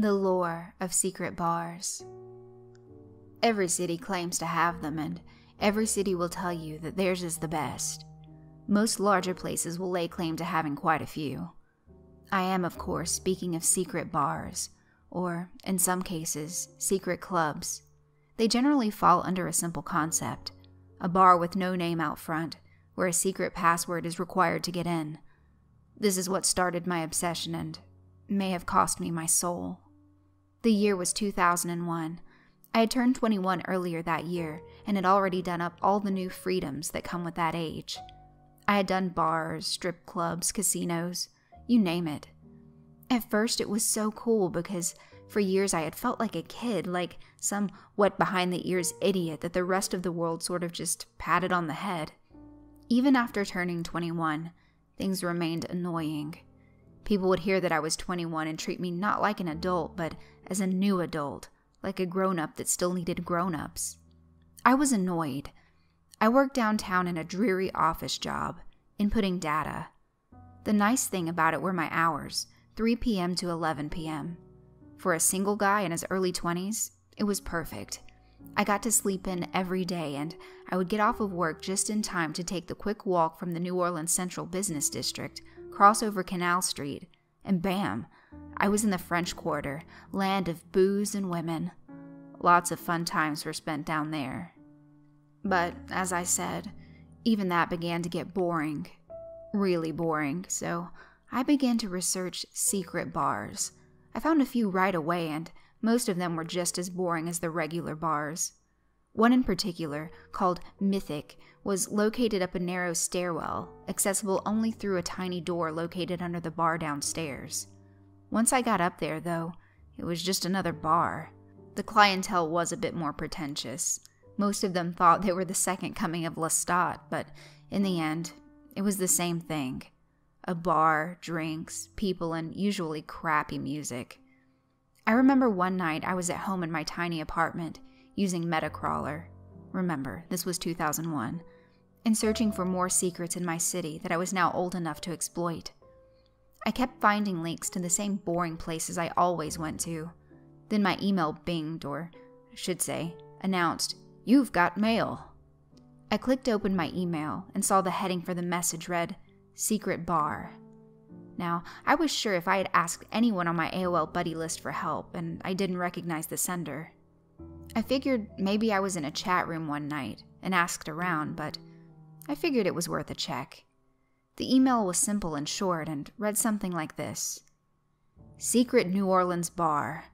The lore of secret bars. Every city claims to have them, and every city will tell you that theirs is the best. Most larger places will lay claim to having quite a few. I am, of course, speaking of secret bars, or, in some cases, secret clubs. They generally fall under a simple concept: a bar with no name out front, where a secret password is required to get in. This is what started my obsession and may have cost me my soul. The year was 2001. I had turned 21 earlier that year and had already done up all the new freedoms that come with that age. I had done bars, strip clubs, casinos, you name it. At first it was so cool because for years I had felt like a kid, like some wet behind the ears idiot that the rest of the world sort of just patted on the head. Even after turning 21, things remained annoying. People would hear that I was 21 and treat me not like an adult, but as a new adult, like a grown-up that still needed grown-ups. I was annoyed. I worked downtown in a dreary office job, inputting data. The nice thing about it were my hours, 3 p.m. to 11 p.m. For a single guy in his early 20s, it was perfect. I got to sleep in every day, and I would get off of work just in time to take the quick walk from the New Orleans Central Business District, cross over Canal Street, and bam, I was in the French Quarter, land of booze and women. Lots of fun times were spent down there. But, as I said, even that began to get boring. Really boring, so I began to research secret bars. I found a few right away, and most of them were just as boring as the regular bars. One in particular, called Mythic, was located up a narrow stairwell, accessible only through a tiny door located under the bar downstairs. Once I got up there, though, it was just another bar. The clientele was a bit more pretentious. Most of them thought they were the second coming of Lestat, but in the end, it was the same thing. A bar, drinks, people, and usually crappy music. I remember one night I was at home in my tiny apartment, using Metacrawler. Remember, this was 2001, and searching for more secrets in my city that I was now old enough to exploit. I kept finding links to the same boring places I always went to. Then my email binged, or I should say, announced, "You've got mail." I clicked open my email and saw the heading for the message read, "Secret Bar." Now, I was sure if I had asked anyone on my AOL buddy list for help, and I didn't recognize the sender. I figured maybe I was in a chat room one night and asked around, but I figured it was worth a check. The email was simple and short and read something like this: Secret New Orleans Bar.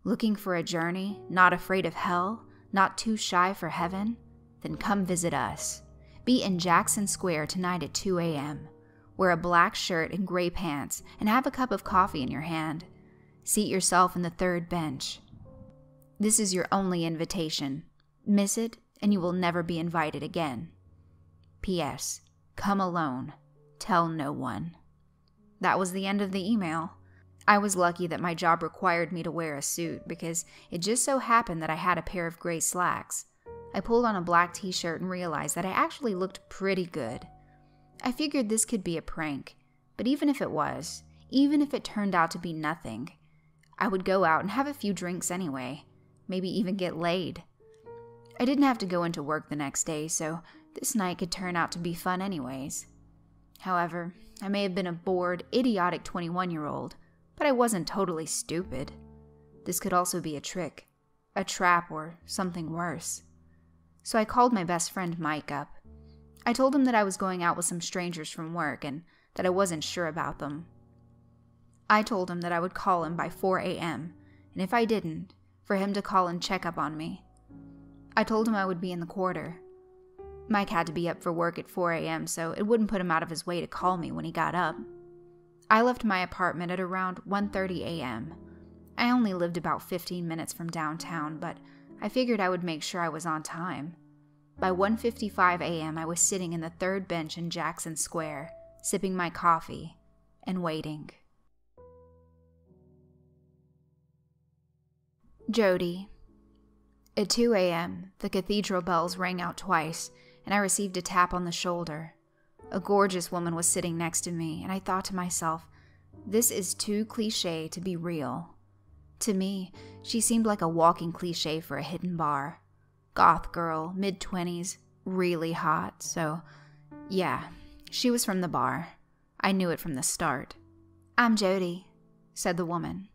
Looking for a journey, not afraid of hell, not too shy for heaven? Then come visit us. Be in Jackson Square tonight at 2 a.m. Wear a black shirt and gray pants and have a cup of coffee in your hand. Seat yourself in the third bench. This is your only invitation. Miss it, and you will never be invited again. P.S. Come alone. Tell no one. That was the end of the email. I was lucky that my job required me to wear a suit because it just so happened that I had a pair of gray slacks. I pulled on a black t-shirt and realized that I actually looked pretty good. I figured this could be a prank, but even if it was, even if it turned out to be nothing, I would go out and have a few drinks anyway. Maybe even get laid. I didn't have to go into work the next day, so this night could turn out to be fun anyways. However, I may have been a bored, idiotic 21-year-old, but I wasn't totally stupid. This could also be a trick, a trap, or something worse. So I called my best friend Mike up. I told him that I was going out with some strangers from work and that I wasn't sure about them. I told him that I would call him by 4 a.m., and if I didn't, for him to call and check up on me. I told him I would be in the quarter. Mike had to be up for work at 4 a.m., so it wouldn't put him out of his way to call me when he got up. I left my apartment at around 1:30 a.m. I only lived about 15 minutes from downtown, but I figured I would make sure I was on time. By 1:55 a.m., I was sitting in the third bench in Jackson Square, sipping my coffee and waiting. JODIE. At 2 a.m., the cathedral bells rang out twice, and I received a tap on the shoulder. A gorgeous woman was sitting next to me, and I thought to myself, this is too cliché to be real. To me, she seemed like a walking cliche for a hidden bar. Goth girl, mid-20s, really hot, so yeah, she was from the bar. I knew it from the start. "I'm JODIE," said the woman.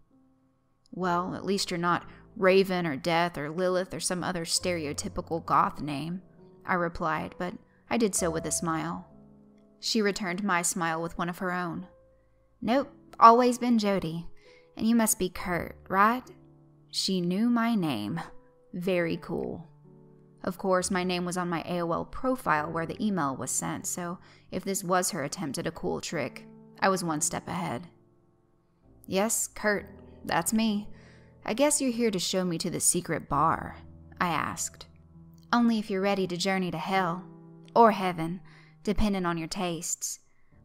"Well, at least you're not Raven or Death or Lilith or some other stereotypical goth name," I replied, but I did so with a smile. She returned my smile with one of her own. "Nope, always been JODIE. And you must be Kurt, right?" She knew my name. Very cool. Of course, my name was on my AOL profile where the email was sent, so if this was her attempt at a cool trick, I was one step ahead. "Yes, Kurt, that's me. I guess you're here to show me to the secret bar," I asked. "Only if you're ready to journey to hell, or heaven, depending on your tastes.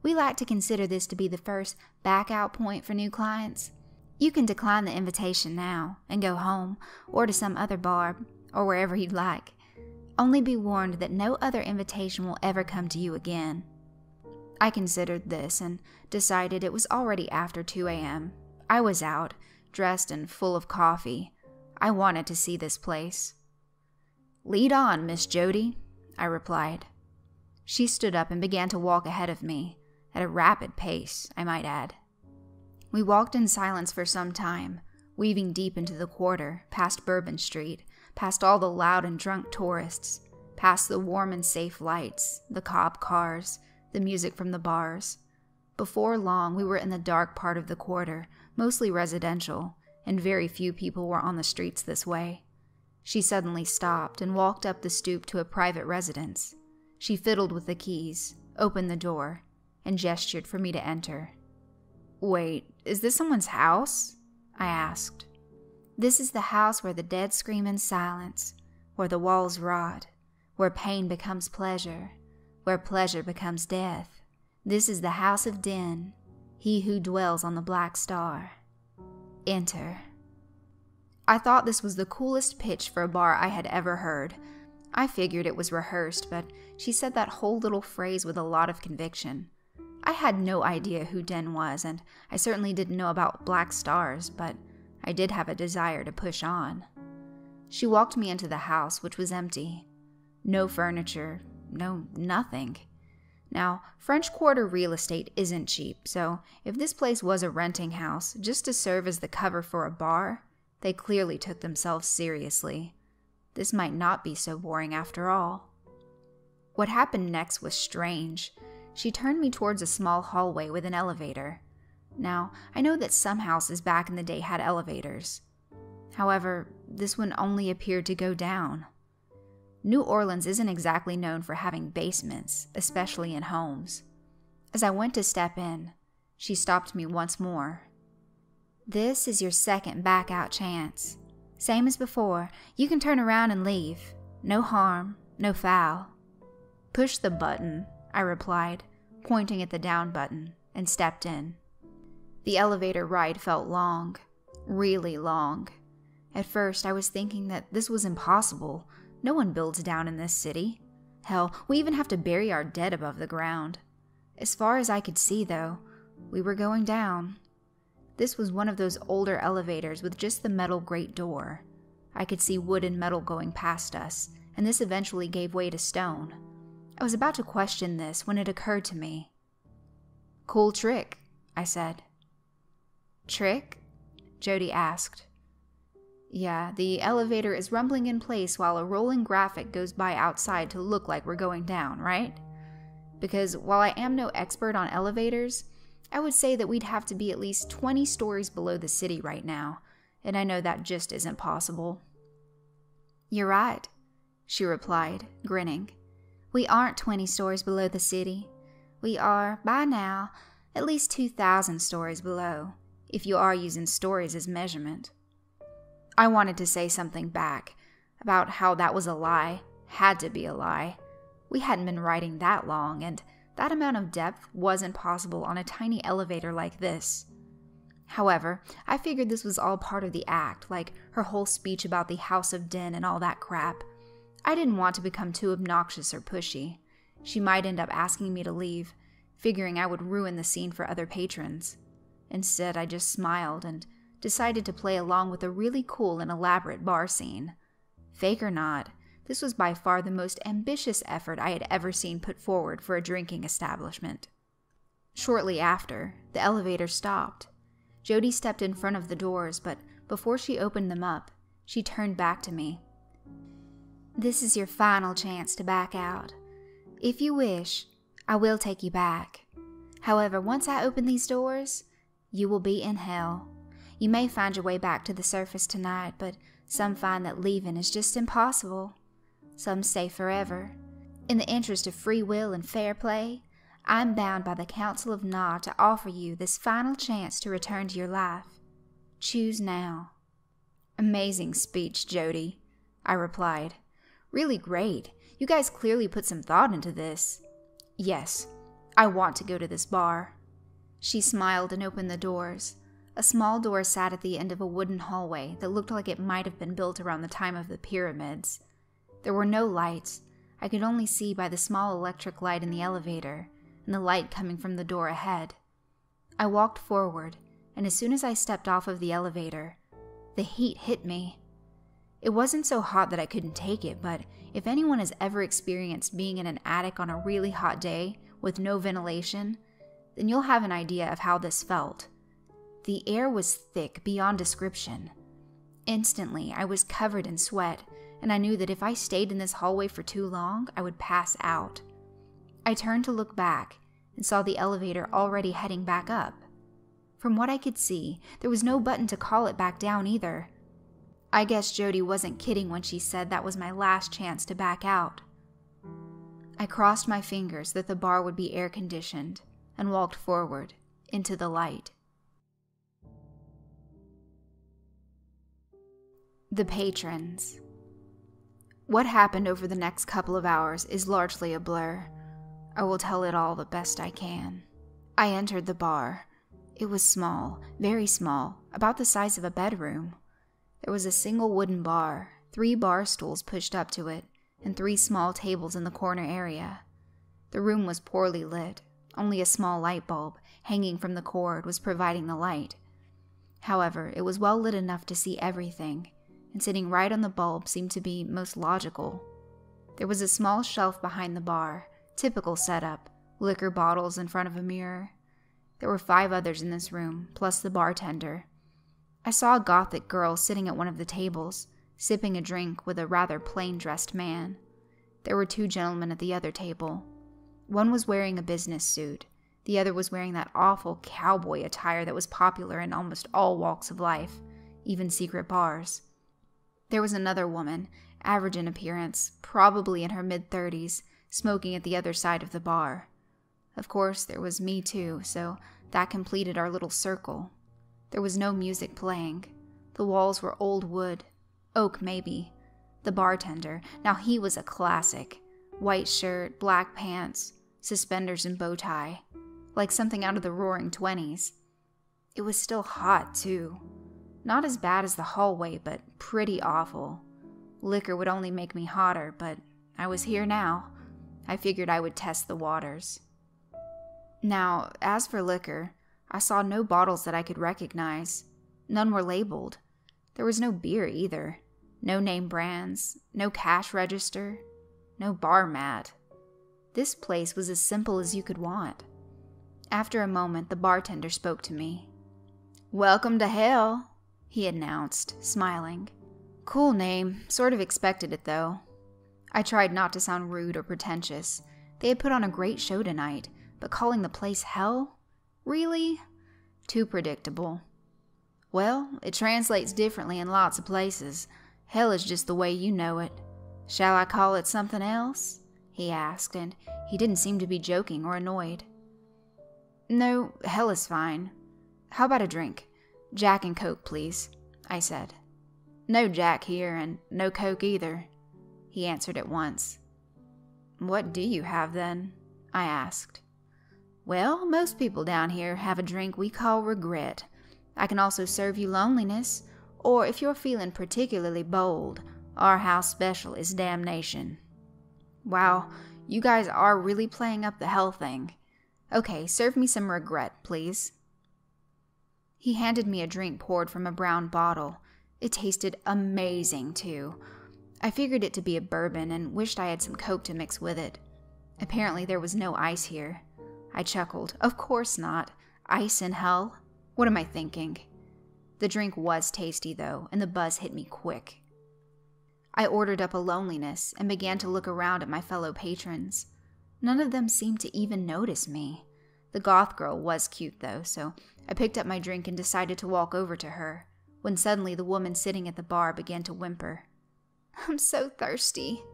We like to consider this to be the first back-out point for new clients. You can decline the invitation now and go home, or to some other bar, or wherever you'd like. Only be warned that no other invitation will ever come to you again." I considered this and decided it was already after 2 a.m. I was out, dressed and full of coffee. I wanted to see this place. "Lead on, Miss JODIE," I replied. She stood up and began to walk ahead of me, at a rapid pace, I might add. We walked in silence for some time, weaving deep into the quarter, past Bourbon Street, past all the loud and drunk tourists, past the warm and safe lights, the cop cars, the music from the bars. Before long, we were in the dark part of the quarter, mostly residential, and very few people were on the streets this way. She suddenly stopped and walked up the stoop to a private residence. She fiddled with the keys, opened the door, and gestured for me to enter. "Wait, is this someone's house?" I asked. "This is the house where the dead scream in silence, where the walls rot, where pain becomes pleasure, where pleasure becomes death. This is the house of Din, he who dwells on the Black Star. Enter." I thought this was the coolest pitch for a bar I had ever heard. I figured it was rehearsed, but she said that whole little phrase with a lot of conviction. I had no idea who Den was, and I certainly didn't know about black stars, but I did have a desire to push on. She walked me into the house, which was empty. No furniture, no nothing. Now, French Quarter real estate isn't cheap, so if this place was a renting house just to serve as the cover for a bar, they clearly took themselves seriously. This might not be so boring after all. What happened next was strange. She turned me towards a small hallway with an elevator. Now, I know that some houses back in the day had elevators. However, this one only appeared to go down. New Orleans isn't exactly known for having basements, especially in homes. As I went to step in, she stopped me once more. "This is your second back-out chance. Same as before, you can turn around and leave. No harm, no foul." "Push the button," I replied, pointing at the down button, and stepped in. The elevator ride felt long, really long. At first, I was thinking that this was impossible. No one builds down in this city. Hell, we even have to bury our dead above the ground. As far as I could see, though, we were going down. This was one of those older elevators with just the metal grate door. I could see wood and metal going past us, and this eventually gave way to stone. I was about to question this when it occurred to me. "Cool trick," I said. "Trick?" JODIE asked. "Yeah, the elevator is rumbling in place while a rolling graphic goes by outside to look like we're going down, right? Because while I am no expert on elevators, I would say that we'd have to be at least 20 stories below the city right now, and I know that just isn't possible." "You're right," she replied, grinning. "We aren't 20 stories below the city. We are, by now, at least 2,000 stories below, if you are using stories as measurement." I wanted to say something back about how that was a lie, had to be a lie. We hadn't been riding that long, and that amount of depth wasn't possible on a tiny elevator like this. However, I figured this was all part of the act, like her whole speech about the House of Din and all that crap. I didn't want to become too obnoxious or pushy. She might end up asking me to leave, figuring I would ruin the scene for other patrons. Instead, I just smiled and decided to play along with a really cool and elaborate bar scene. Fake or not, this was by far the most ambitious effort I had ever seen put forward for a drinking establishment. Shortly after, the elevator stopped. JODIE stepped in front of the doors, but before she opened them up, she turned back to me. "This is your final chance to back out. If you wish, I will take you back. However, once I open these doors, you will be in hell. You may find your way back to the surface tonight, but some find that leaving is just impossible. Some stay forever. In the interest of free will and fair play, I'm bound by the Council of Nod to offer you this final chance to return to your life. Choose now." "Amazing speech, JODIE," I replied. "Really great. You guys clearly put some thought into this. Yes, I want to go to this bar." She smiled and opened the doors. A small door sat at the end of a wooden hallway that looked like it might have been built around the time of the pyramids. There were no lights. I could only see by the small electric light in the elevator and the light coming from the door ahead. I walked forward, and as soon as I stepped off of the elevator, the heat hit me. It wasn't so hot that I couldn't take it, but if anyone has ever experienced being in an attic on a really hot day with no ventilation, then you'll have an idea of how this felt. The air was thick beyond description. Instantly, I was covered in sweat, and I knew that if I stayed in this hallway for too long, I would pass out. I turned to look back and saw the elevator already heading back up. From what I could see, there was no button to call it back down either. I guess JODIE wasn't kidding when she said that was my last chance to back out. I crossed my fingers that the bar would be air-conditioned and walked forward into the light. The patrons. What happened over the next couple of hours is largely a blur. I will tell it all the best I can. I entered the bar. It was small, very small, about the size of a bedroom. There was a single wooden bar, 3 bar stools pushed up to it, and 3 small tables in the corner area. The room was poorly lit. Only a small light bulb, hanging from the cord, was providing the light. However, it was well lit enough to see everything, and sitting right on the bulb seemed to be most logical. There was a small shelf behind the bar, typical setup, liquor bottles in front of a mirror. There were 5 others in this room, plus the bartender. I saw a gothic girl sitting at one of the tables, sipping a drink with a rather plain-dressed man. There were 2 gentlemen at the other table. One was wearing a business suit. The other was wearing that awful cowboy attire that was popular in almost all walks of life, even secret bars. There was another woman, average in appearance, probably in her mid-30s, smoking at the other side of the bar. Of course, there was me too, so that completed our little circle. There was no music playing. The walls were old wood. Oak, maybe. The bartender, now he was a classic. White shirt, black pants, suspenders and bow tie. Like something out of the Roaring '20s. It was still hot, too. Not as bad as the hallway, but pretty awful. Liquor would only make me hotter, but I was here now. I figured I would test the waters. Now, as for liquor, I saw no bottles that I could recognize. None were labeled. There was no beer either. No name brands, no cash register, no bar mat. This place was as simple as you could want. After a moment, the bartender spoke to me. "Welcome to hell," he announced, smiling. Cool name, sort of expected it though. I tried not to sound rude or pretentious. They had put on a great show tonight, but calling the place hell? Really? Too predictable. "Well, it translates differently in lots of places. Hell is just the way you know it. Shall I call it something else?" he asked, and he didn't seem to be joking or annoyed. "No, hell is fine. How about a drink? Jack and Coke, please," I said. "No Jack here, and no Coke either," he answered at once. "What do you have then?" I asked. "Well, most people down here have a drink we call regret. I can also serve you loneliness, or if you're feeling particularly bold, our house special is damnation." Wow, you guys are really playing up the hell thing. Okay, serve me some regret, please. He handed me a drink poured from a brown bottle. It tasted amazing, too. I figured it to be a bourbon and wished I had some Coke to mix with it. Apparently there was no ice here. I chuckled. Of course not. Ice in hell? What am I thinking? The drink was tasty, though, and the buzz hit me quick. I ordered up a loneliness and began to look around at my fellow patrons. None of them seemed to even notice me. The goth girl was cute, though, so I picked up my drink and decided to walk over to her, when suddenly the woman sitting at the bar began to whimper. "I'm so thirsty.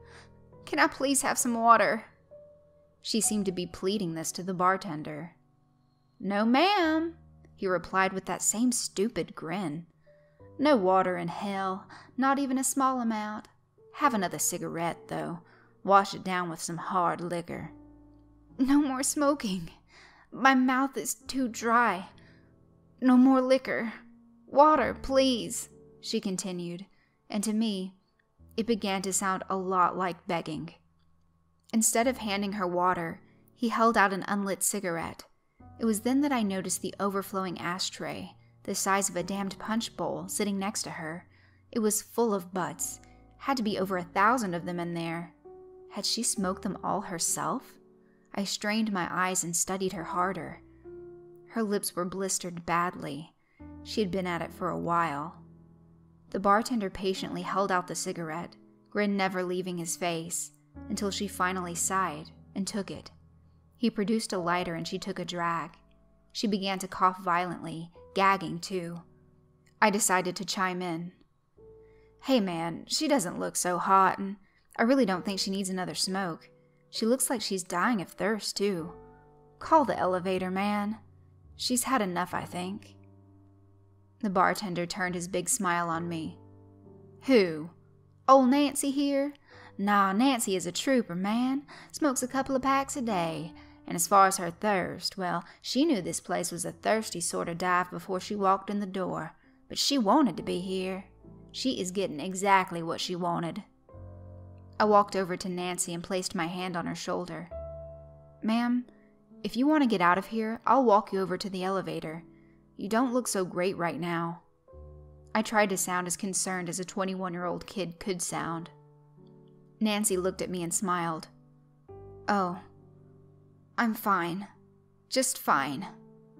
Can I please have some water?" She seemed to be pleading this to the bartender. "No, ma'am," he replied with that same stupid grin. "No water in hell, not even a small amount. Have another cigarette, though. Wash it down with some hard liquor." "No more smoking. My mouth is too dry. No more liquor. Water, please," she continued, and to me, it began to sound a lot like begging. Instead of handing her water, he held out an unlit cigarette. It was then that I noticed the overflowing ashtray, the size of a damned punch bowl, sitting next to her. It was full of butts. Had to be over 1,000 of them in there. Had she smoked them all herself? I strained my eyes and studied her harder. Her lips were blistered badly. She had been at it for a while. The bartender patiently held out the cigarette, grin never leaving his face, until she finally sighed and took it. He produced a lighter and she took a drag. She began to cough violently, gagging too. I decided to chime in. "Hey man, she doesn't look so hot, and I really don't think she needs another smoke. She looks like she's dying of thirst too. Call the elevator, man. She's had enough, I think." The bartender turned his big smile on me. "Who? Old Nancy here? Nah, Nancy is a trooper, man. Smokes a couple of packs a day. And as far as her thirst, well, she knew this place was a thirsty sort of dive before she walked in the door. But she wanted to be here. She is getting exactly what she wanted." I walked over to Nancy and placed my hand on her shoulder. "Ma'am, if you want to get out of here, I'll walk you over to the elevator. You don't look so great right now." I tried to sound as concerned as a 21-year-old kid could sound. Nancy looked at me and smiled. "Oh, I'm fine. Just fine,"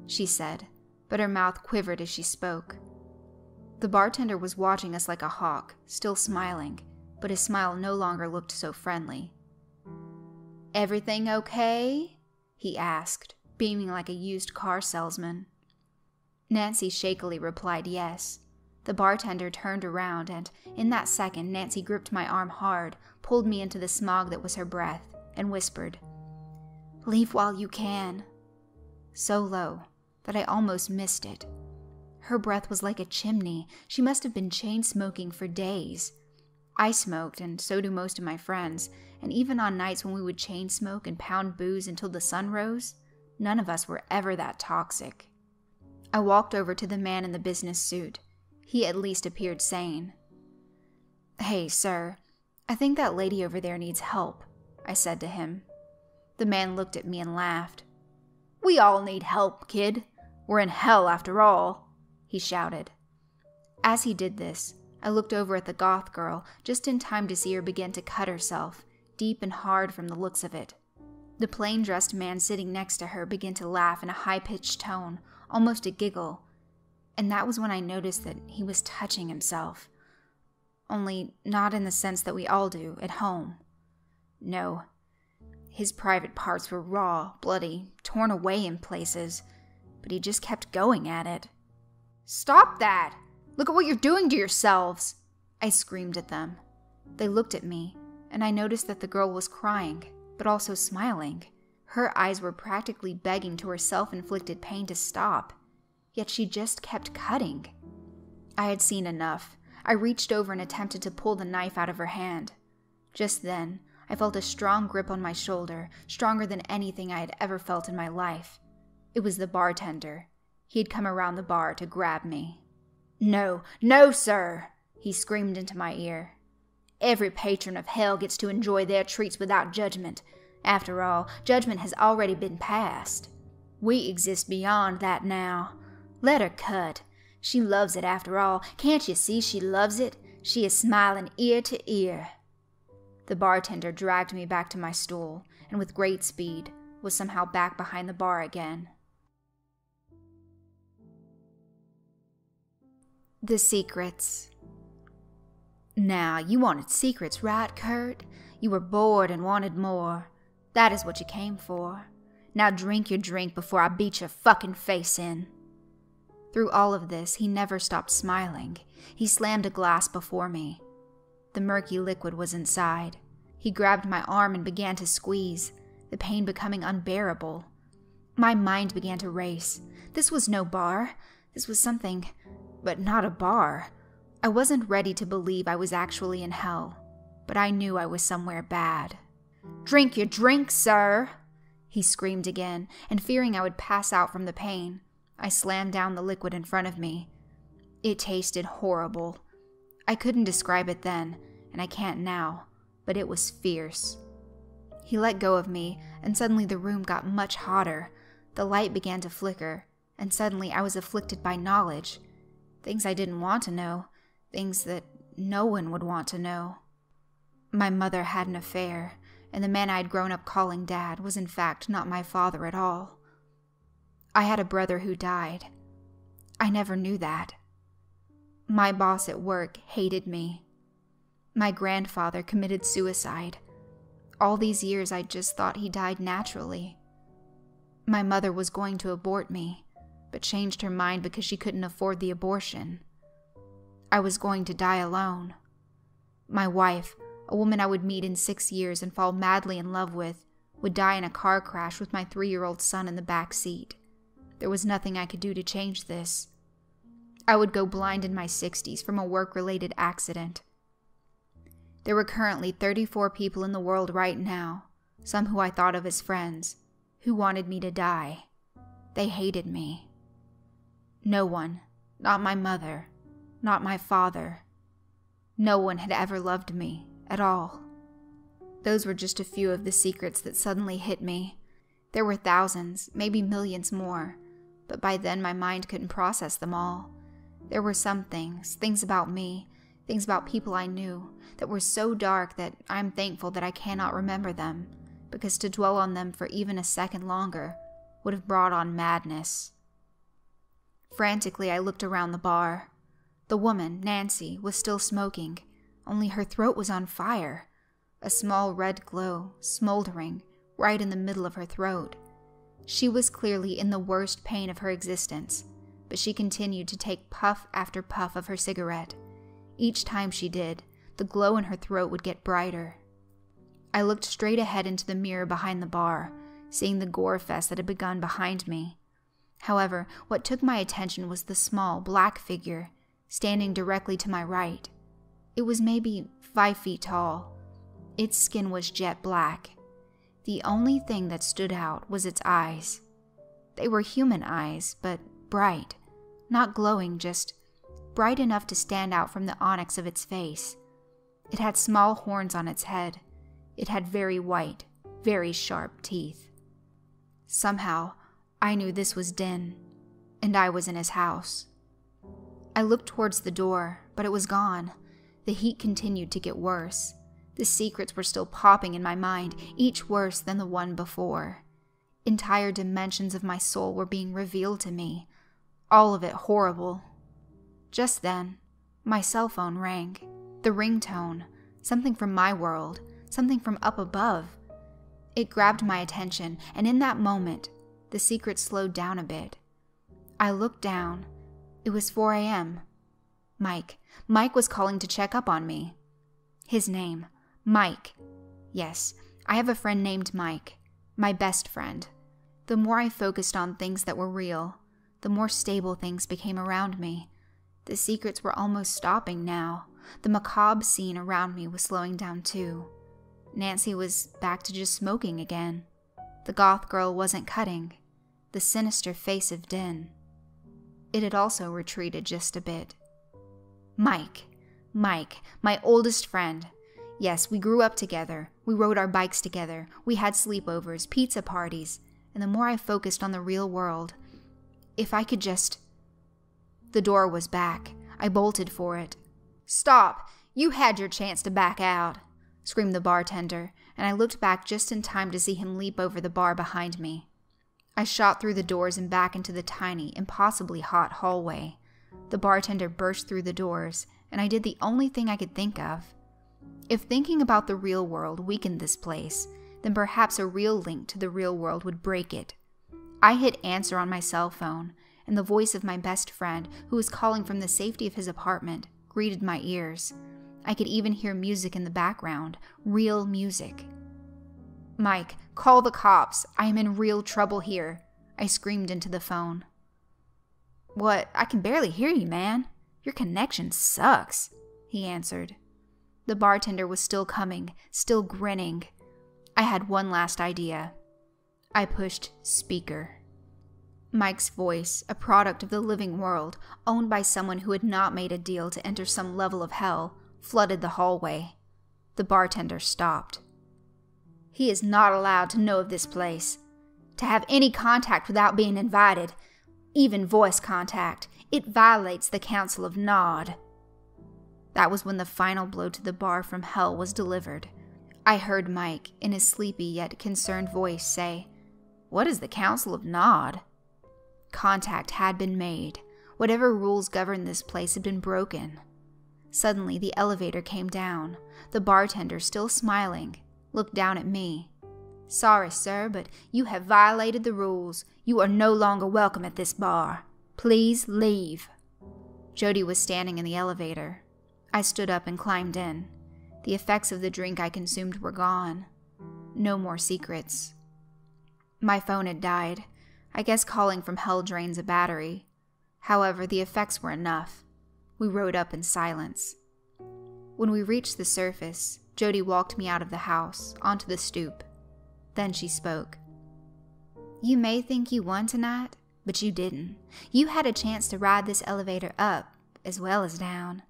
she said, but her mouth quivered as she spoke. The bartender was watching us like a hawk, still smiling, but his smile no longer looked so friendly. "Everything okay?" he asked, beaming like a used car salesman. Nancy shakily replied yes. The bartender turned around, and in that second Nancy gripped my arm hard, pulled me into the smog that was her breath, and whispered, "Leave while you can." So low that I almost missed it. Her breath was like a chimney. She must have been chain-smoking for days. I smoked, and so do most of my friends, and even on nights when we would chain-smoke and pound booze until the sun rose, none of us were ever that toxic. I walked over to the man in the business suit. He at least appeared sane. "Hey, sir, I think that lady over there needs help," I said to him. The man looked at me and laughed. "We all need help, kid. We're in hell after all," he shouted. As he did this, I looked over at the goth girl just in time to see her begin to cut herself, deep and hard from the looks of it. The plain-dressed man sitting next to her began to laugh in a high-pitched tone, almost a giggle, and that was when I noticed that he was touching himself. Only not in the sense that we all do at home. No, his private parts were raw, bloody, torn away in places, but he just kept going at it. "Stop that! Look at what you're doing to yourselves!" I screamed at them. They looked at me, and I noticed that the girl was crying, but also smiling. Her eyes were practically begging to her self-inflicted pain to stop, yet she just kept cutting. I had seen enough. I reached over and attempted to pull the knife out of her hand. Just then, I felt a strong grip on my shoulder, stronger than anything I had ever felt in my life. It was the bartender. He had come around the bar to grab me. "No, no, sir!" he screamed into my ear. "Every patron of hell gets to enjoy their treats without judgment. After all, judgment has already been passed. We exist beyond that now. Let her cut. She loves it after all. Can't you see she loves it? She is smiling ear to ear. The bartender dragged me back to my stool, and with great speed, was somehow back behind the bar again. The secrets. Now, you wanted secrets, right, Kurt? You were bored and wanted more. That is what you came for. Now drink your drink before I beat your fucking face in. Through all of this, he never stopped smiling. He slammed a glass before me. The murky liquid was inside. He grabbed my arm and began to squeeze, the pain becoming unbearable. My mind began to race. This was no bar. This was something, but not a bar. I wasn't ready to believe I was actually in hell, but I knew I was somewhere bad. "Drink your drink, sir!" he screamed again, and fearing I would pass out from the pain, I slammed down the liquid in front of me. It tasted horrible. I couldn't describe it then, and I can't now, but it was fierce. He let go of me, and suddenly the room got much hotter. The light began to flicker, and suddenly I was afflicted by knowledge. Things I didn't want to know, things that no one would want to know. My mother had an affair, and the man I'd grown up calling Dad was in fact not my father at all. I had a brother who died. I never knew that. My boss at work hated me. My grandfather committed suicide. All these years I just thought he died naturally. My mother was going to abort me, but changed her mind because she couldn't afford the abortion. I was going to die alone. My wife, a woman I would meet in 6 years and fall madly in love with, would die in a car crash with my 3-year-old son in the back seat. There was nothing I could do to change this. I would go blind in my 60s from a work-related accident. There were currently 34 people in the world right now, some who I thought of as friends, who wanted me to die. They hated me. No one, not my mother, not my father. No one had ever loved me at all. Those were just a few of the secrets that suddenly hit me. There were thousands, maybe millions more, but by then my mind couldn't process them all. There were some things about me, things about people I knew, that were so dark that I'm thankful that I cannot remember them, because to dwell on them for even a second longer would have brought on madness. Frantically, I looked around the bar. The woman, Nancy, was still smoking, only her throat was on fire, a small red glow smoldering right in the middle of her throat. She was clearly in the worst pain of her existence, but she continued to take puff after puff of her cigarette. Each time she did, the glow in her throat would get brighter. I looked straight ahead into the mirror behind the bar, seeing the gore fest that had begun behind me. However, what took my attention was the small, black figure standing directly to my right. It was maybe 5 feet tall. Its skin was jet black. The only thing that stood out was its eyes. They were human eyes, but bright, not glowing, just bright enough to stand out from the onyx of its face. It had small horns on its head. It had very white, very sharp teeth. Somehow, I knew this was Din, and I was in his house. I looked towards the door, but it was gone. The heat continued to get worse. The secrets were still popping in my mind, each worse than the one before. Entire dimensions of my soul were being revealed to me, all of it horrible. Just then, my cell phone rang. The ringtone, something from my world, something from up above. It grabbed my attention, and in that moment, the secret slowed down a bit. I looked down. It was 4 a.m. Mike was calling to check up on me. His name, Mike. Yes, I have a friend named Mike, my best friend. The more I focused on things that were real, the more stable things became around me. The secrets were almost stopping now. The macabre scene around me was slowing down too. Nancy was back to just smoking again. The goth girl wasn't cutting. The sinister face of Din. It had also retreated just a bit. Mike, my oldest friend. Yes, we grew up together. We rode our bikes together. We had sleepovers, pizza parties. And the more I focused on the real world, if I could just The door was back. I bolted for it. "Stop! You had your chance to back out," screamed the bartender, and I looked back just in time to see him leap over the bar behind me. I shot through the doors and back into the tiny, impossibly hot hallway. The bartender burst through the doors, and I did the only thing I could think of. If thinking about the real world weakened this place, then perhaps a real link to the real world would break it. I hit answer on my cell phone, and the voice of my best friend, who was calling from the safety of his apartment, greeted my ears. I could even hear music in the background, real music. "Mike, call the cops. I am in real trouble here," I screamed into the phone. "What? I can barely hear you, man. Your connection sucks," he answered. The bartender was still coming, still grinning. I had one last idea. I pushed speaker. Mike's voice, a product of the living world, owned by someone who had not made a deal to enter some level of hell, flooded the hallway. The bartender stopped. "He is not allowed to know of this place, to have any contact without being invited, even voice contact. It violates the Council of Nod." That was when the final blow to the bar from hell was delivered. I heard Mike, in his sleepy yet concerned voice, say, "What is the Council of Nod?" Contact had been made. Whatever rules governed this place had been broken. Suddenly, the elevator came down. The bartender, still smiling, looked down at me. "Sorry, sir, but you have violated the rules. You are no longer welcome at this bar. Please leave." JODIE was standing in the elevator. I stood up and climbed in. The effects of the drink I consumed were gone. No more secrets. My phone had died. I guess calling from hell drains a battery. However, the effects were enough. We rode up in silence. When we reached the surface, JODIE walked me out of the house, onto the stoop. Then she spoke. "You may think you won tonight, but you didn't. You had a chance to ride this elevator up, as well as down.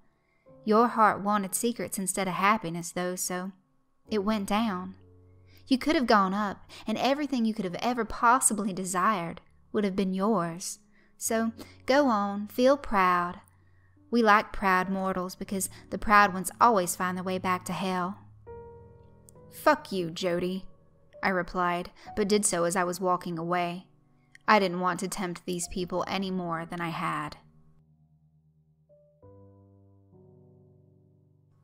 Your heart wanted secrets instead of happiness, though, so it went down. You could have gone up, and everything you could have ever possibly desired would have been yours. So go on, feel proud. We like proud mortals because the proud ones always find their way back to hell." "Fuck you, JODIE," I replied, but did so as I was walking away. I didn't want to tempt these people any more than I had.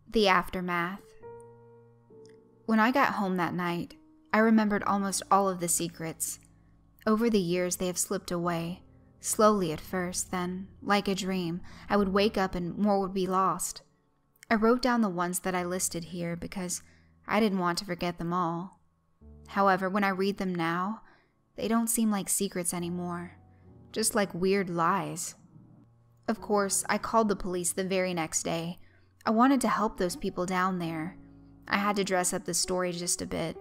The aftermath. When I got home that night, I remembered almost all of the secrets. Over the years, they have slipped away. Slowly at first, then, like a dream, I would wake up and more would be lost. I wrote down the ones that I listed here because I didn't want to forget them all. However, when I read them now, they don't seem like secrets anymore, just like weird lies. Of course, I called the police the very next day. I wanted to help those people down there. I had to dress up the story just a bit.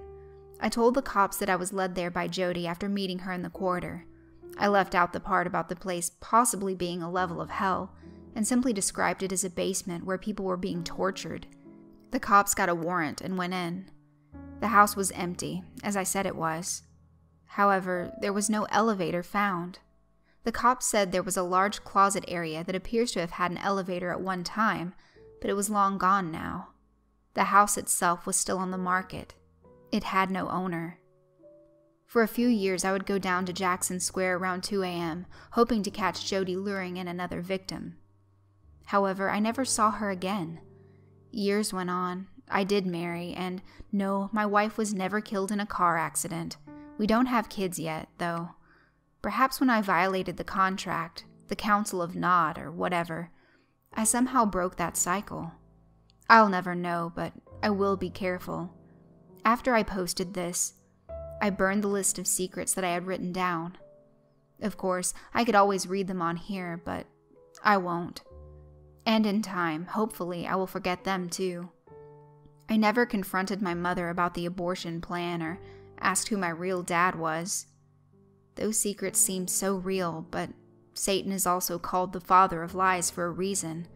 I told the cops that I was led there by JODIE after meeting her in the corridor. I left out the part about the place possibly being a level of hell, and simply described it as a basement where people were being tortured. The cops got a warrant and went in. The house was empty, as I said it was. However, there was no elevator found. The cops said there was a large closet area that appears to have had an elevator at one time, but it was long gone now. The house itself was still on the market. It had no owner. For a few years, I would go down to Jackson Square around 2 a.m., hoping to catch JODIE luring in another victim. However, I never saw her again. Years went on. I did marry, and no, my wife was never killed in a car accident. We don't have kids yet, though. Perhaps when I violated the contract, the Council of Nod, or whatever, I somehow broke that cycle. I'll never know, but I will be careful. After I posted this, I burned the list of secrets that I had written down. Of course, I could always read them on here, but I won't. And in time, hopefully, I will forget them too. I never confronted my mother about the abortion plan or asked who my real dad was. Those secrets seemed so real, but Satan is also called the father of lies for a reason.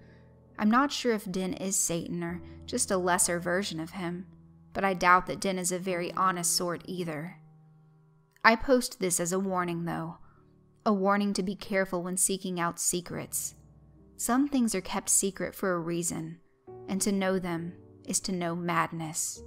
I'm not sure if Din is Satan or just a lesser version of him, but I doubt that Din is a very honest sort either. I post this as a warning, though. A warning to be careful when seeking out secrets. Some things are kept secret for a reason, and to know them is to know madness.